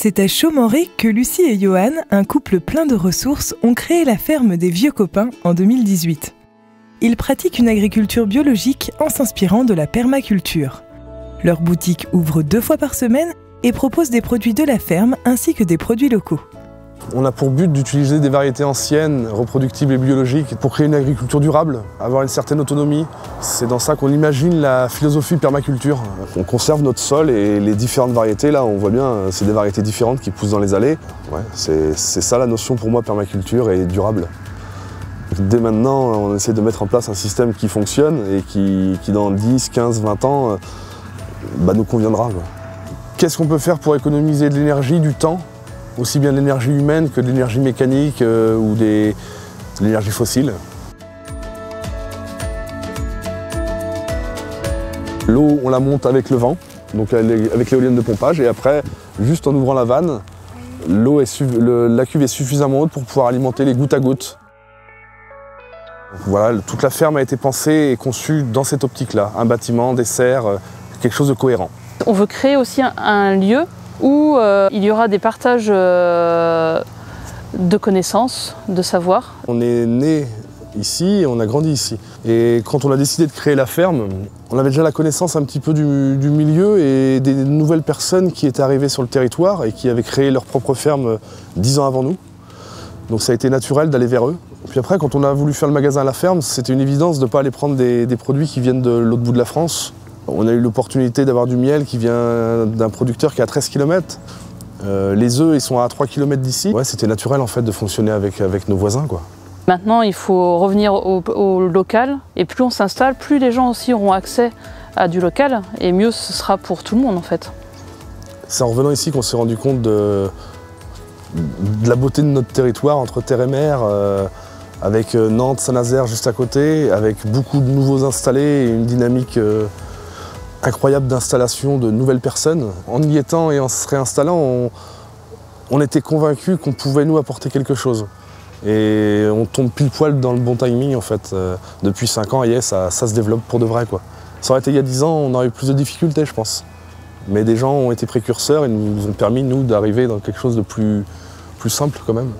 C'est à Chaumoré que Lucie et Johan, un couple plein de ressources, ont créé la ferme des Vieux Copains en 2018. Ils pratiquent une agriculture biologique en s'inspirant de la permaculture. Leur boutique ouvre 2 fois par semaine et propose des produits de la ferme ainsi que des produits locaux. On a pour but d'utiliser des variétés anciennes, reproductibles et biologiques pour créer une agriculture durable, avoir une certaine autonomie. C'est dans ça qu'on imagine la philosophie permaculture. On conserve notre sol et les différentes variétés, là on voit bien, c'est des variétés différentes qui poussent dans les allées. Ouais, c'est ça la notion pour moi permaculture et durable. Dès maintenant, on essaie de mettre en place un système qui fonctionne et qui dans 10, 15, 20 ans nous conviendra. Qu'est-ce qu'on peut faire pour économiser de l'énergie, du temps ? Aussi bien de l'énergie humaine que de l'énergie mécanique ou de l'énergie fossile. L'eau, on la monte avec le vent, donc avec l'éolienne de pompage, et après, juste en ouvrant la vanne, la cuve est suffisamment haute pour pouvoir alimenter les gouttes à gouttes. Donc voilà, toute la ferme a été pensée et conçue dans cette optique-là, un bâtiment, des serres, quelque chose de cohérent. On veut créer aussi un lieu où il y aura des partages de connaissances, de savoir. On est né ici et on a grandi ici. Et quand on a décidé de créer la ferme, on avait déjà la connaissance un petit peu du milieu et des nouvelles personnes qui étaient arrivées sur le territoire et qui avaient créé leur propre ferme 10 ans avant nous. Donc ça a été naturel d'aller vers eux. Puis après, quand on a voulu faire le magasin à la ferme, c'était une évidence de ne pas aller prendre des produits qui viennent de l'autre bout de la France. On a eu l'opportunité d'avoir du miel qui vient d'un producteur qui est à 13 km. Les œufs, ils sont à 3 km d'ici. Ouais, c'était naturel en fait de fonctionner avec nos voisins, quoi. Maintenant, il faut revenir au local. Et plus on s'installe, plus les gens aussi auront accès à du local. Et mieux ce sera pour tout le monde en fait. C'est en revenant ici qu'on s'est rendu compte de la beauté de notre territoire entre terre et mer. Avec Nantes, Saint-Nazaire juste à côté, avec beaucoup de nouveaux installés et une dynamique incroyable d'installation de nouvelles personnes. En y étant et en se réinstallant, on était convaincus qu'on pouvait nous apporter quelque chose. Et on tombe pile poil dans le bon timing en fait. Depuis 5 ans, ça se développe pour de vrai, quoi. Ça aurait été il y a 10 ans, on aurait eu plus de difficultés, je pense. Mais des gens ont été précurseurs et nous ont permis, nous, d'arriver dans quelque chose de plus simple quand même.